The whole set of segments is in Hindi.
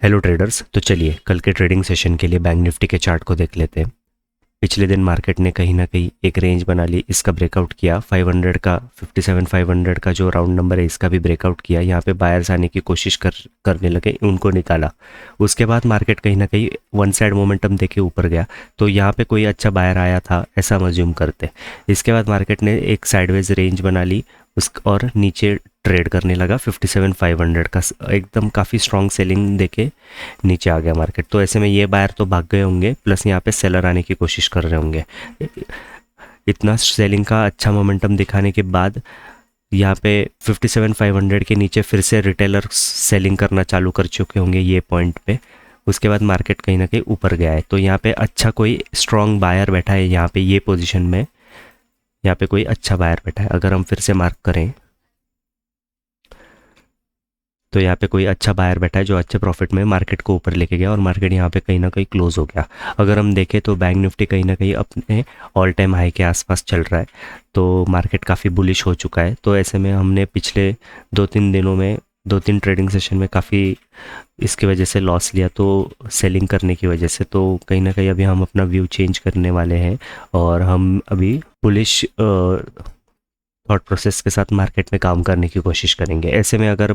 Hello traders. तो चलिए कल के ट्रेडिंग सेशन के लिए बैंक निफ्टी के चार्ट को देख लेते हैं। पिछले दिन मार्केट ने कहीं ना कहीं एक रेंज बना ली, इसका ब्रेकआउट किया। 500 का 57,500 का जो राउंड नंबर है इसका भी ब्रेकआउट किया। यहाँ पे बायर्स आने की कोशिश करने लगे, उनको निकाला। उसके बाद मार्केट कहीं ना कहीं वन साइड मोमेंटम देके ऊपर गया। तो यहाँ पे कोई अच्छा बायर आया था ऐसा हम अज्यूम करते। इसके बाद मार्केट ने एक साइडवेज रेंज बना ली उस और नीचे ट्रेड करने लगा 57,500 का। एकदम काफ़ी स्ट्रॉन्ग सेलिंग देके नीचे आ गया मार्केट। तो ऐसे में ये बायर तो भाग गए होंगे, प्लस यहाँ पे सेलर आने की कोशिश कर रहे होंगे। इतना सेलिंग का अच्छा मोमेंटम दिखाने के बाद यहाँ पे 57,500 के नीचे फिर से रिटेलर सेलिंग करना चालू कर चुके होंगे ये पॉइंट पे। उसके बाद मार्केट कहीं ना कहीं ऊपर गया है। तो यहाँ पे अच्छा कोई स्ट्रॉन्ग बायर बैठा है यहाँ पे ये पोजीशन में। यहाँ पे कोई अच्छा बायर बैठा है। अगर हम फिर से मार्क करें तो यहाँ पे कोई अच्छा बायर बैठा है जो अच्छे प्रॉफिट में मार्केट को ऊपर लेके गया और मार्केट यहाँ पे कहीं ना कहीं क्लोज हो गया। अगर हम देखें तो बैंक निफ्टी कहीं ना कहीं अपने ऑल टाइम हाई के आसपास चल रहा है। तो मार्केट काफ़ी बुलिश हो चुका है। तो ऐसे में हमने पिछले 2-3 दिनों में 2-3 ट्रेडिंग सेशन में काफ़ी इसकी वजह से लॉस लिया, तो सेलिंग करने की वजह से। तो कहीं ना कहीं अभी हम अपना व्यू चेंज करने वाले हैं और हम अभी बुलिश थॉट प्रोसेस के साथ मार्केट में काम करने की कोशिश करेंगे। ऐसे में अगर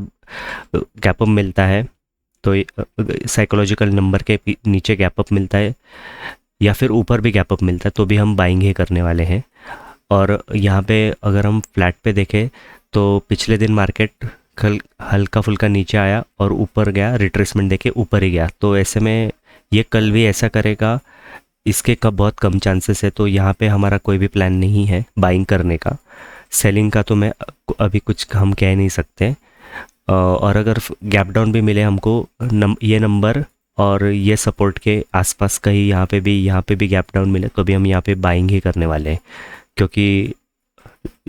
गैप अप मिलता है तो साइकोलॉजिकल नंबर के नीचे गैप अप मिलता है या फिर ऊपर भी गैप अप मिलता है तो भी हम बाइंग ही करने वाले हैं। और यहाँ पे अगर हम फ्लैट पे देखें तो पिछले दिन मार्केट हल्का फुल्का नीचे आया और ऊपर गया, रिट्रेसमेंट देके ऊपर ही गया। तो ऐसे में ये कल भी ऐसा करेगा, इसके का बहुत कम चांसेस है। तो यहाँ पे हमारा कोई भी प्लान नहीं है बाइंग करने का। सेलिंग का तो मैं अभी कुछ हम कह नहीं सकते। और अगर गैप डाउन भी मिले हमको ये नंबर और ये सपोर्ट के आसपास कहीं यहाँ पे भी गैप डाउन मिले तो भी हम यहाँ पे बाइंग ही करने वाले हैं। क्योंकि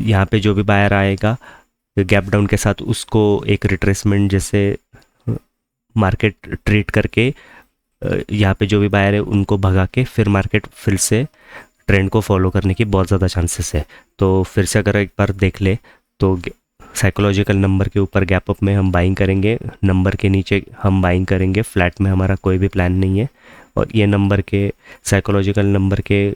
यहाँ पे जो भी बायर आएगा गैप डाउन के साथ उसको एक रिट्रेसमेंट जैसे मार्केट ट्रीट करके यहाँ पे जो भी बायर है उनको भगा के फिर मार्केट फिर से ट्रेंड को फॉलो करने की बहुत ज़्यादा चांसेस है। तो फिर से अगर एक बार देख ले तो साइकोलॉजिकल नंबर के ऊपर गैप अप में हम बाइंग करेंगे, नंबर के नीचे हम बाइंग करेंगे। फ्लैट में हमारा कोई भी प्लान नहीं है। और ये नंबर के साइकोलॉजिकल नंबर के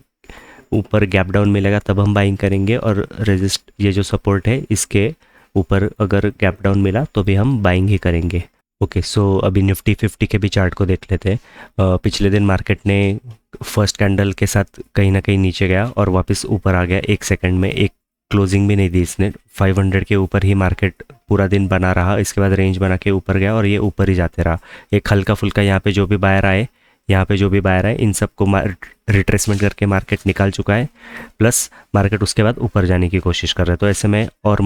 ऊपर गैप डाउन मिलेगा तब हम बाइंग करेंगे। और रेजिस्ट ये जो सपोर्ट है इसके ऊपर अगर गैप डाउन मिला तो भी हम बाइंग ही करेंगे। ओके, सो अभी निफ्टी 50 के भी चार्ट को देख लेते हैं। पिछले दिन मार्केट ने फर्स्ट कैंडल के साथ कहीं ना कहीं नीचे गया और वापस ऊपर आ गया। एक सेकंड में एक क्लोजिंग भी नहीं दी इसने। 500 के ऊपर ही मार्केट पूरा दिन बना रहा। इसके बाद रेंज बना के ऊपर गया और ये ऊपर ही जाते रहा। एक हल्का फुल्का यहाँ पे जो भी बायर आए इन सबको रिट्रेसमेंट करके मार्केट निकाल चुका है। प्लस मार्केट उसके बाद ऊपर जाने की कोशिश कर रहा है। तो ऐसे में और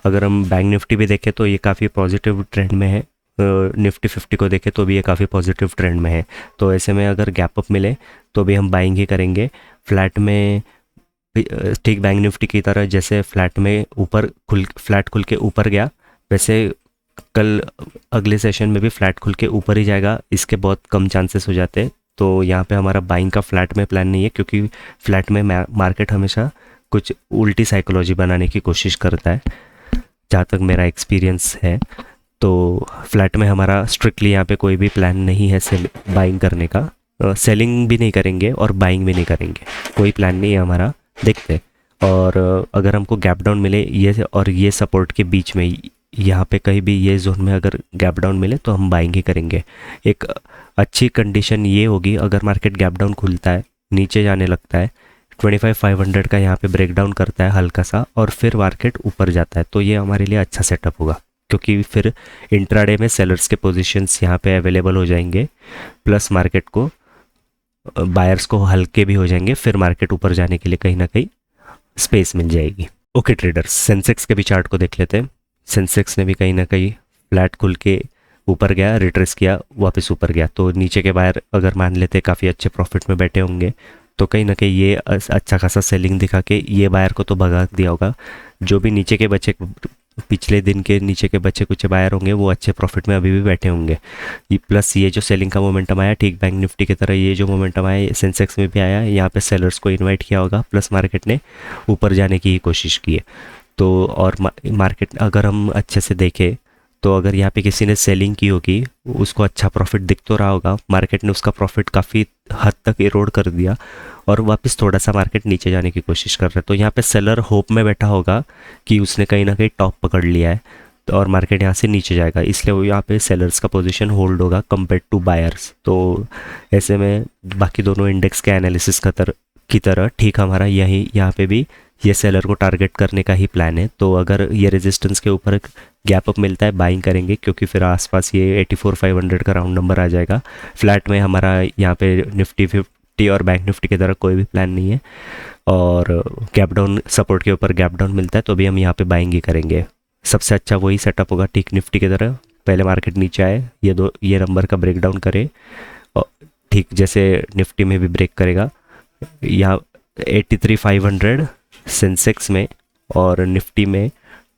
अगर हम बैंक निफ्टी भी देखें तो ये काफ़ी पॉजिटिव ट्रेंड में है। निफ्टी 50 को देखें तो भी ये काफ़ी पॉजिटिव ट्रेंड में है। तो ऐसे में अगर गैप अप मिले तो भी हम बाइंग ही करेंगे। फ्लैट में ठीक बैंक निफ्टी की तरह जैसे फ्लैट खुल के ऊपर गया, वैसे कल अगले सेशन में भी फ्लैट खुल के ऊपर ही जाएगा। इसके बहुत कम चांसेस हो जाते हैं। तो यहाँ पे हमारा बाइंग का फ्लैट में प्लान नहीं है, क्योंकि फ्लैट में मार्केट हमेशा कुछ उल्टी साइकोलॉजी बनाने की कोशिश करता है, जहाँ तक मेरा एक्सपीरियंस है। तो फ्लैट में हमारा स्ट्रिक्टली यहाँ पे कोई भी प्लान नहीं है बाइंग करने का। सेलिंग भी नहीं करेंगे और बाइंग भी नहीं करेंगे, कोई प्लान नहीं है हमारा। देखते। और अगर हमको गैप डाउन मिले ये सपोर्ट के बीच में, यहाँ पे कहीं भी ये जोन में अगर गैप डाउन मिले तो हम बाइंग ही करेंगे। एक अच्छी कंडीशन ये होगी अगर मार्केट गैप डाउन खुलता है, नीचे जाने लगता है, 25,500 का यहाँ पे ब्रेक डाउन करता है हल्का सा और फिर मार्केट ऊपर जाता है, तो ये हमारे लिए अच्छा सेटअप होगा। क्योंकि फिर इंट्राडे में सेलर्स के पोजीशंस यहाँ पे अवेलेबल हो जाएंगे, प्लस मार्केट को बायर्स को हल्के भी हो जाएंगे। फिर मार्केट ऊपर जाने के लिए कहीं ना कहीं स्पेस मिल जाएगी। ओके ट्रेडर्स, सेंसेक्स के भी चार्ट को देख लेते हैं। सेंसेक्स ने भी कहीं ना कहीं फ्लैट खुल के ऊपर गया, रिट्रेस किया, वापस ऊपर गया। तो नीचे के बायर अगर मान लेते काफ़ी अच्छे प्रॉफिट में बैठे होंगे तो कहीं ना कहीं ये अच्छा खासा सेलिंग दिखा के ये बायर को तो भगा दिया होगा। जो भी नीचे के बचे पिछले दिन के नीचे के बचे कुछ बायर होंगे वो अच्छे प्रॉफिट में अभी भी बैठे होंगे। प्लस ये जो सेलिंग का मोमेंटम आया ठीक बैंक निफ्टी की तरह, ये जो मोमेंटम आया सेंसेक्स में भी आया, यहाँ पे सेलर्स को इनवाइट किया होगा, प्लस मार्केट ने ऊपर जाने की ही कोशिश की है। तो और मार्केट अगर हम अच्छे से देखें तो अगर यहाँ पे किसी ने सेलिंग की होगी, उसको अच्छा प्रॉफिट दिख तो रहा होगा, मार्केट ने उसका प्रॉफिट काफ़ी हद तक इरोड कर दिया और वापस थोड़ा सा मार्केट नीचे जाने की कोशिश कर रहा है, तो यहाँ पे सेलर होप में बैठा होगा कि उसने कहीं ना कहीं टॉप पकड़ लिया है, तो और मार्केट यहाँ से नीचे जाएगा, इसलिए वो यहाँ पे सेलर्स का पोजीशन होल्ड होगा कंपेयर टू बायर्स। तो ऐसे में बाकी दोनों इंडेक्स के एनालिसिस की तरह ठीक हमारा यही यहाँ पे भी ये सेलर को टारगेट करने का ही प्लान है। तो अगर ये रेजिस्टेंस के ऊपर गैप अप मिलता है, बाइंग करेंगे, क्योंकि फिर आसपास ये 84,500 का राउंड नंबर आ जाएगा। फ्लैट में हमारा यहाँ पे निफ्टी 50 और बैंक निफ्टी की तरह कोई भी प्लान नहीं है, और गैप डाउन सपोर्ट के ऊपर गैप डाउन मिलता है तो भी हम यहाँ पे बाइंग ही करेंगे। सबसे अच्छा वही सेटअप होगा ठीक निफ्टी की तरह, पहले मार्केट नीचे आए, ये नंबर का ब्रेक डाउन करे, और ठीक जैसे निफ्टी में भी ब्रेक करेगा यहाँ 83,500 सेंसेक्स में और निफ्टी में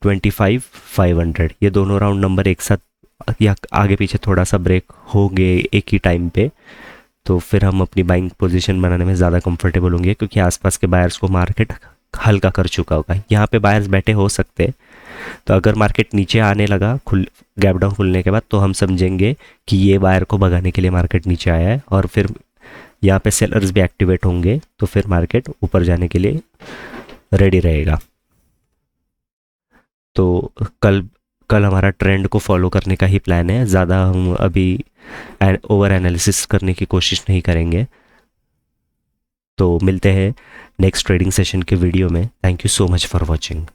25,500, ये दोनों राउंड नंबर एक साथ या आगे पीछे थोड़ा सा ब्रेक होंगे एक ही टाइम पे, तो फिर हम अपनी बाइंग पोजीशन बनाने में ज़्यादा कंफर्टेबल होंगे, क्योंकि आसपास के बायर्स को मार्केट हल्का कर चुका होगा। यहाँ पे बायर्स बैठे हो सकते हैं, तो अगर मार्केट नीचे आने लगा गैप डाउन खुलने के बाद, तो हम समझेंगे कि ये बायर को भगाने के लिए मार्केट नीचे आया है, और फिर यहाँ पे सेलर्स भी एक्टिवेट होंगे, तो फिर मार्केट ऊपर जाने के लिए रेडी रहेगा। तो कल कल हमारा ट्रेंड को फॉलो करने का ही प्लान है, ज़्यादा हम अभी ओवर एनालिसिस करने की कोशिश नहीं करेंगे। तो मिलते हैं नेक्स्ट ट्रेडिंग सेशन के वीडियो में। Thank you so much for watching.